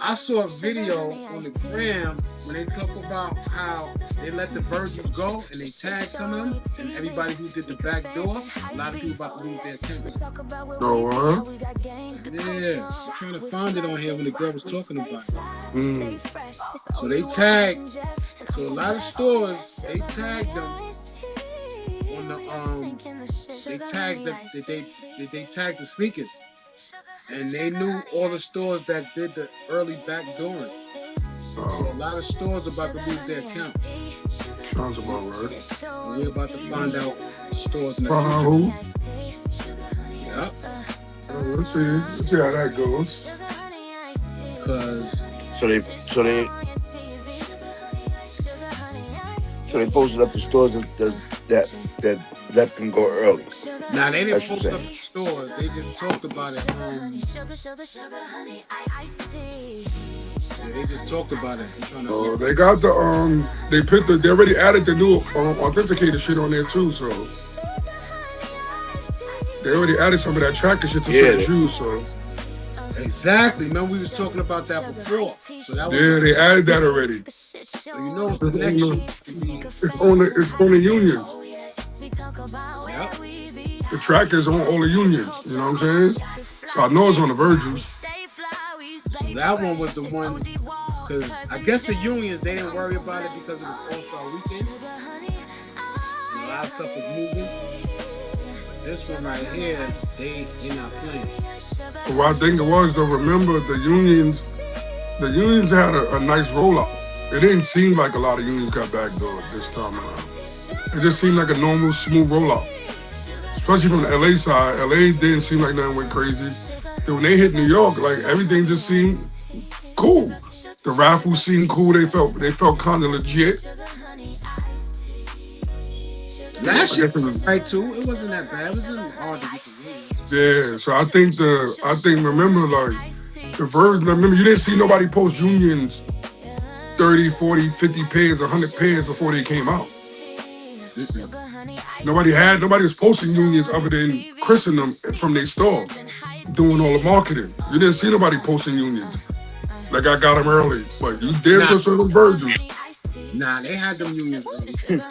I saw a video on the gram when they talk about how they let the virgins go and they tagged some of them, and everybody who did the back door, a lot of people about to lose their accounts. Oh, Yeah, I'm trying to find it on here when the girl was talking about it. So they tagged, so a lot of stores, they tagged them on the, they tagged they tagged the sneakers. And they knew all the stores that did the early backdooring. So a lot of stores about to lose their account. sounds about right. And we're about to find out stores in the Find out future. who? Yep. Let's see how that goes. Cause so they posted up the stores that let them go early. now they didn't That's post what up I'm the stores. They just talked about it. Yeah, they just talked about it. Oh, they got the they already added the new authenticator shit on there too, so they already added some of that tracker shit to certain shoes, so exactly. Remember we was talking about that before. So that was they added that already. So you know it's the next shoe. It's on the unions. Yep. The tracker's on all the unions. You know what I'm saying? So I know it's on the Virgins. So that one was the one, because I guess the unions, they didn't worry about it because it was All-Star Weekend. A lot of stuff was moving. But this one right here, they not playing. But what I think it was, though, remember the unions had a nice rollout. It didn't seem like a lot of unions got backdoored this time around. It just seemed like a normal, smooth rollout. Especially from the LA side. LA didn't seem like nothing went crazy. Then when they hit New York, like everything just seemed cool. The raffles seemed cool. They felt kind of legit. Last year was right too. It wasn't that bad. It wasn't hard to get the win. Yeah, so I think remember like the Virgin, remember you didn't see nobody post unions 30, 40, 50 pairs, 100 pairs before they came out. Nobody was posting unions other than christening them from their store, doing all the marketing. You didn't see nobody posting unions. Like I got them early, but you damn just saw them Virgins. Nah, they had them unions early.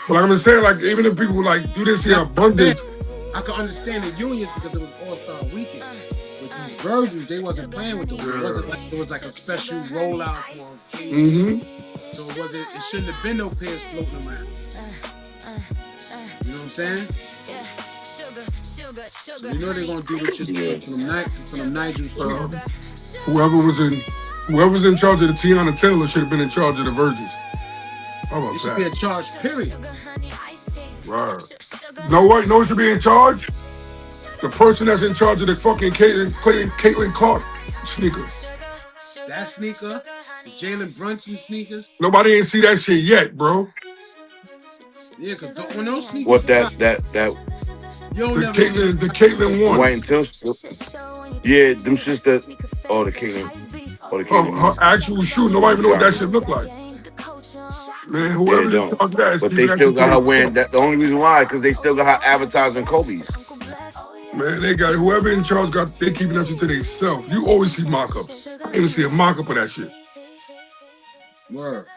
But I'm just saying, like even if people like you didn't see abundance. I can understand the unions because it was All-Star Weekend. With these Virgins, they wasn't playing with them. It was like a special rollout for them. So it shouldn't have been no pairs floating around. You know what I'm saying? So you know they're gonna do this shit for them Nigels. Whoever's in charge of the Tiana Taylor should have been in charge of the Virgins. How about It should that? be in charge, period. Right. No, should be in charge? The person that's in charge of the fucking Caitlin Clark sneakers. That sneaker, the Jalen Brunson sneakers. Nobody ain't see that shit yet, bro. Yeah, because when those sneakers. What that? The Caitlin one. White and Tinsel. Yeah, them shits that. Oh, the Caitlin. Her actual shoe. Nobody even know what that shit look like. Man, whoever don't. But they still got her wearing that. The only reason why, because they still got her advertising Kobe's. Man, they got whoever in charge they keeping that shit to themselves. You always see mock-ups. I didn't even see a mock-up of that shit. Word.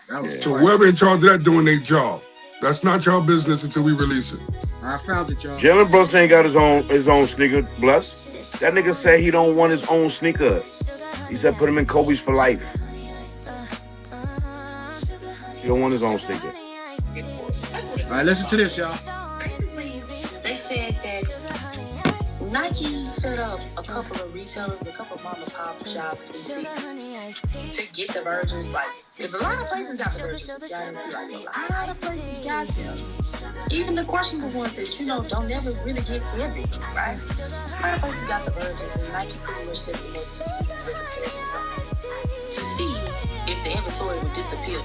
So whoever in charge of that doing their job. That's not your business until we release it. I found it, y'all. Jalen Brunson ain't got his own sneaker, bless. That nigga said he don't want his own sneaker. He said put him in Kobe's for life. He don't want his own sneaker. All right, listen to this, y'all. Basically, they said that Nike set up a couple of retailers, a couple of mom and pop shops, boutiques to get the Virgins. Like, because a lot of places got the Virgins. Y'all didn't see, like, a lot of places got them. Even the questionable ones that, don't never really get everything, right? A lot of places got the Virgins, and Nike pretty much said, to see if the inventory would disappear.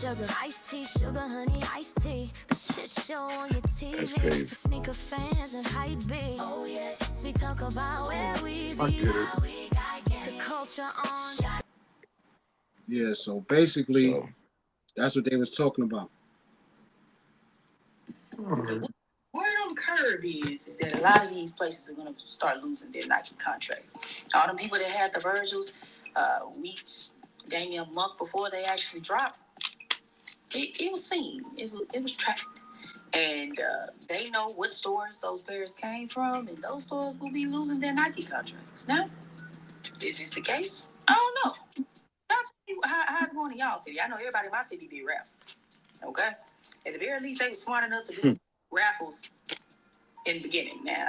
Sugar, iced tea, sugar, honey, iced tea. The shit show on your TV for sneaker fans and hype beats. Oh yes, we talk about where we be. I get it. The culture on. Yeah, so basically, that's what they was talking about. Where them heard is that a lot of these places are going to start losing their Nike contracts. All the people that had the Virgils weeks, dang near a month before they actually dropped, it was seen. It was tracked. And they know what stores those pairs came from, and those stores will be losing their Nike contracts. Now, is this the case? I don't know. Y'all tell me how's it going in y'all city? I know everybody in my city did raffles. Okay? At the very least, they were smart enough to do raffles in the beginning. Now,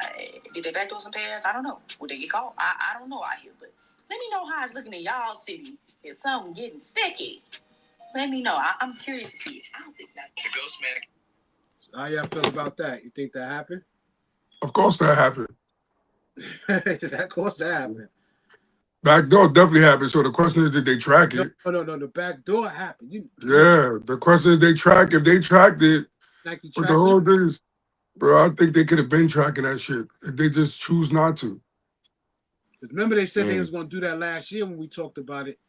did they backdoor some pairs? I don't know. Would they get caught? I don't know out here, but let me know how it's looking in y'all city. If something getting sticky, let me know. I'm curious to see it. I don't think that. The Ghost Man. How y'all feel about that? You think that happened? Of course that happened. Of course that happened. Backdoor definitely happened. So the question is, did they track it? No. The back door happened. Yeah. The question is, they track. If they tracked it, Nike but the whole thing is, bro, I think they could have been tracking that shit. If they just choose not to. Remember they said they was going to do that last year when we talked about it.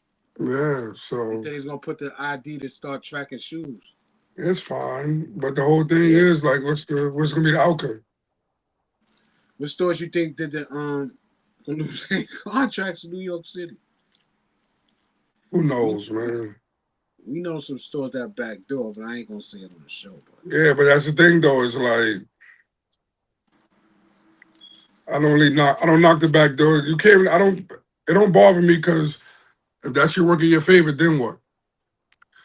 Yeah, so they said they was going to put the ID to start tracking shoes. It's fine, but the whole thing is like, what's gonna be the outcome? What stores you think did the lose contracts in New York City? Who knows, man? We know some stores that backdoor, but I ain't gonna say it on the show. But yeah, but that's the thing though. It's like I don't knock the back door. You can't. It don't bother me because if that shit work in your favor, then what?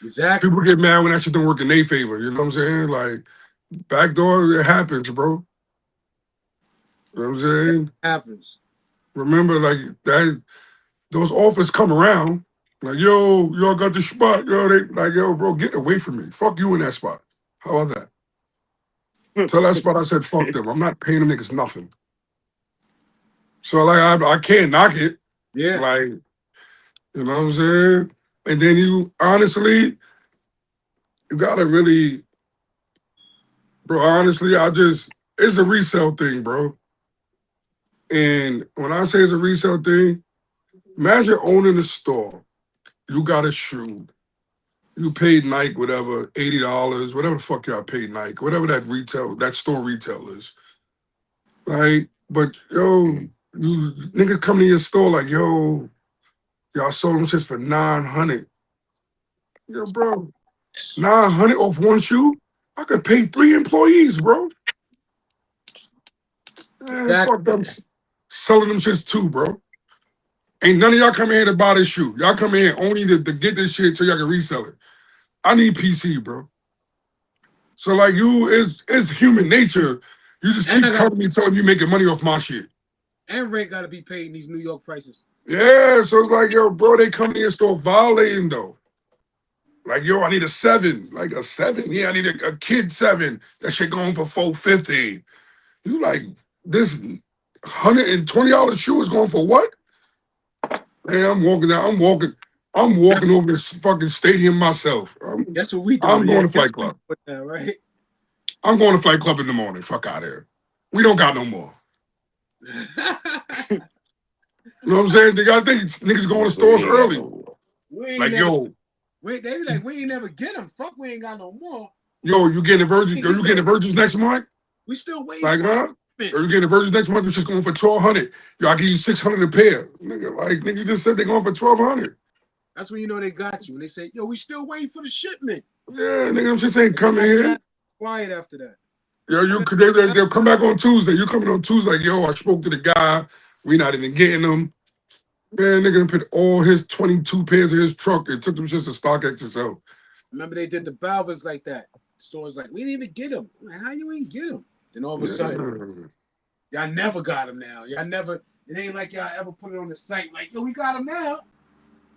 Exactly. People get mad when that shit don't work in their favor. You know what I'm saying? Like backdoor, it happens, bro. You know what I'm saying? It happens. Remember, like that. Those offers come around. Like, yo, y'all got the spot. Yo, they like, yo, bro, get away from me. Fuck you in that spot. How about that? Tell that spot I said fuck them. I'm not paying them niggas nothing. So like I can't knock it. Yeah. Like, you know what I'm saying? And then you honestly, you gotta really, bro, honestly, it's a resale thing, bro. And when I say it's a resale thing, imagine owning a store. You got a shoe. You paid Nike, whatever, $80, whatever the fuck y'all paid Nike, whatever that store retail is. Like, but yo, you nigga come to your store like, yo, y'all sold them shits for $900. Yo, bro, $900 off one shoe? I could pay 3 employees, bro. Man, fuck them selling them shits too, bro. Ain't none of y'all come here to buy this shoe. Y'all come here only to get this shit so y'all can resell it. I need PC, bro. So like it's human nature. You just keep coming me telling me making money off my shit. And rent gotta be paid in these New York prices. Yeah, so it's like, yo, bro, they come to your store violating though. Like, yo, I need a 7. Like a 7? Yeah, I need a kid 7. That shit going for $450. You like this $120 shoe is going for what? Man, I'm walking over this fucking stadium myself. That's what we do. I'm going to Flight Club. That, right? I'm going to Flight Club in the morning. Fuck out of here. We don't got no more. You know what I'm saying? They gotta think niggas going to stores early. Like, yo. Wait, they be like, we ain't never get them. Fuck, we ain't got no more. Yo, you getting the Virgins? Yo, you getting the Virgins next month? We still waiting. Like, huh? Or you getting the Virgins next month? It's just going for $1,200. Yo, I give you $600 a pair. Nigga, you just said they're going for $1,200. That's when you know they got you. And they say, yo, we still waiting for the shipment. Yeah, nigga, I'm just saying, come here. Quiet after that. Yo, they'll come back on Tuesday. You coming on Tuesday? Like, yo, I spoke to the guy. We not even getting them. Man, nigga put all his 22 pairs in his truck. It took them just to StockX itself. Remember they did the Balvins like that. The store's like, we didn't even get them. Like, how you ain't get them? Then all of a sudden, y'all never got them now. Y'all never. It ain't like y'all ever put it on the site like, yo, we got them now.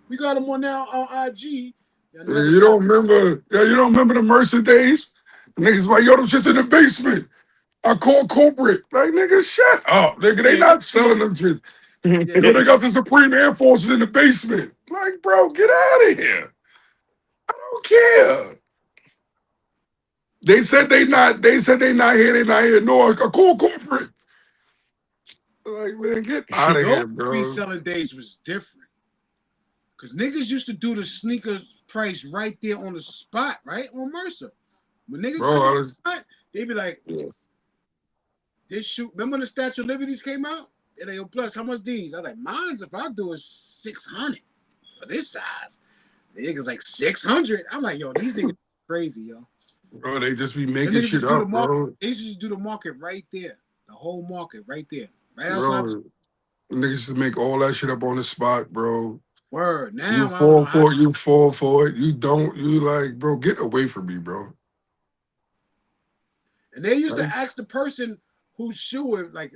We got them on now on IG. You don't remember? Yeah, you don't remember the Mercer days? Niggas like, yo, them shit's in the basement. I call corporate. Like, nigga, shut up. Nigga, they not selling them shit. Yo, they got the Supreme Air Forces in the basement. Like, bro, get out of here. I don't care. They said they not here. They not here. No, I call corporate. Like, man, get out of here, bro. Reselling days was different. Because niggas used to do the sneaker price right there on the spot, right? On Mercer. When niggas spot, they be like, this shoe. Remember when the Statue of Liberties came out? And they go, plus, how much these? I was like, mine's if I do is 600 for this size. The niggas like 600. I'm like, yo, these niggas crazy, yo. Bro, they just be Them making niggas shit just do the up, market. bro. They just do the market right there. The whole market right there. Right outside. Bro, niggas just make all that shit up on the spot, bro. Word. Now You I don't know fall how. for it, you fall for it. You don't, you like, bro, get away from me, bro. And they used to Right? ask the person whose shoe it like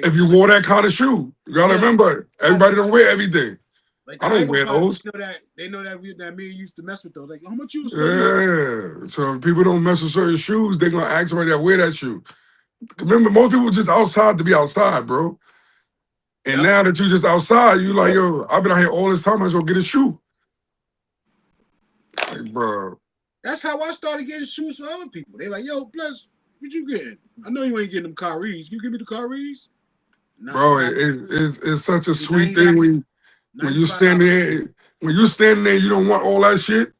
If you wore that kind of shoe, you gotta yeah, remember, everybody don't wear everything. like the I don't wear hypercars, those. they know that me used to mess with those. Like, how much you sell these? Yeah. So if people don't mess with certain shoes, they're gonna ask somebody that wear that shoe. Remember, most people just outside to be outside, bro. And Yep. now that you just outside, you like, yo, I've been out here all this time, I might as well get a shoe. Like, bro. That's how I started getting shoes for other people. They like, yo, plus, what you getting? I know you ain't getting them Kyries. You give me the Kyries? Bro, it's such a sweet thing when you stand there, you don't want all that shit.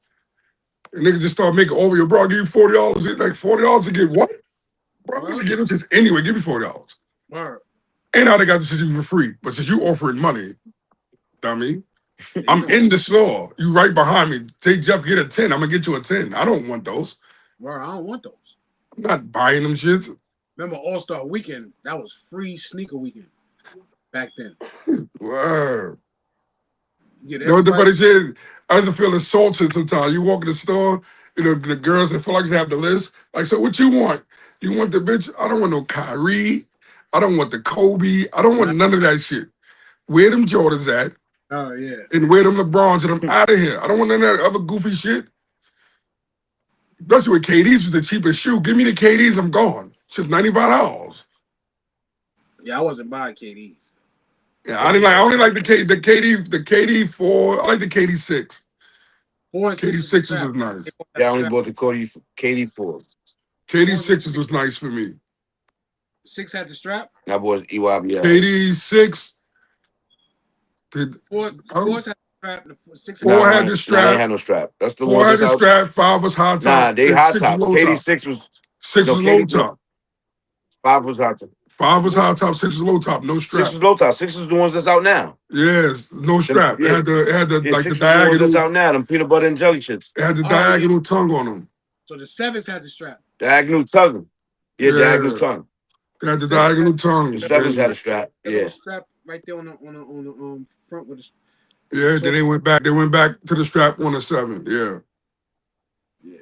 And niggas just start making over your bro. I'll give you $40. Like $40 to get what? Bro, I'm just get them just anyway. Give me $40. Word. And now they got the shit for free. But since you offering money, dummy, I'm know. in the store. You right behind me. Take Jeff, get a 10. I'm gonna get you a 10. I don't want those. Word, I don't want those. I'm not buying them shits. Remember All-Star Weekend? That was free sneaker weekend back then. Word. You know what the funny shit is? I just feel assaulted sometimes. You walk in the store, you know, the girls that feel like they have the list. Like, so what you want? You want the bitch? I don't want no Kyrie. I don't want the Kobe. I don't want none of that shit. Where them Jordans at? Oh, yeah. And where them LeBrons, and I'm out of here. I don't want none of that other goofy shit. Especially with KDs was the cheapest shoe. Give me the KDs, I'm gone. It's just $95. Yeah, I wasn't buying KDs. Yeah, I only like the KD 4. I like the KD 6. 4 and 6 KD 6s was nice. Yeah, I only bought the KD 4. KD 6s was nice for me. 6 had the strap. That was EYBL. KD 6. 4 had the strap. 6 had the strap. Nah, they had no strap. That's the 4 one had that's the out. strap. 5 was high top. Nah, they high top. Low KD top. 6 was 6 was low top. 5 was high top. 5 was high top. 6 was low top. No strap. 6 is low top. 6 is the ones that's out now. Yes, no strap. Yeah. It had the Yeah, like 6 the is the ones diagonal. that's out now. Them peanut butter and jelly shits. It had the diagonal tongue on them. So the 7s had the strap. Diagonal tongue. Yeah, diagonal tongue. They had the diagonal tongue. The 7s had a strap. Yeah. Strap right there on the front with the. Yeah, then they went back. They went back to the strap on the 7. Yeah. Yeah.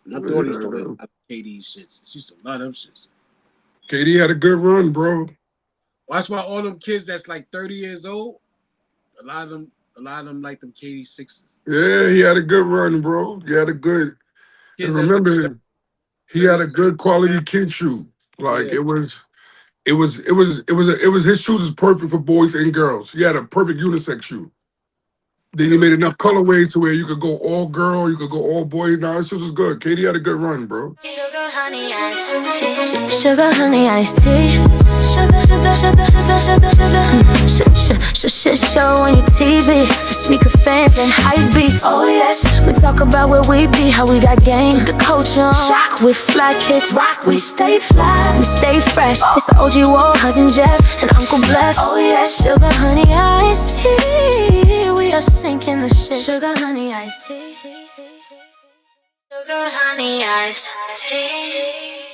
My daughter used to wear KD shits. She used to love them shits. KD had a good run, bro. That's why all them kids that's like 30 years old, a lot of them like them KD 6s. Yeah, he had a good run, bro. He had a good. And remember, he had a good quality kid shoe. Like it was his shoes was perfect for boys and girls. He had a perfect unisex shoe. Then he made enough colorways to where you could go all girl, you could go all boy. Nah, this shit was good. KD had a good run, bro. Sugar, honey, iced tea. Sugar, honey, iced tea. Show on your TV for sneaker fans and hype beats. Oh yes, we talk about where we be, how we got game. The culture on shock with fly kicks. Rock, we stay fly, we stay fresh. It's OG Wall, cousin Jeff, and Uncle Bless. Oh yes, sugar, honey, iced tea. We are sinking the ship. Sugar, honey, iced tea. Sugar, honey, iced tea.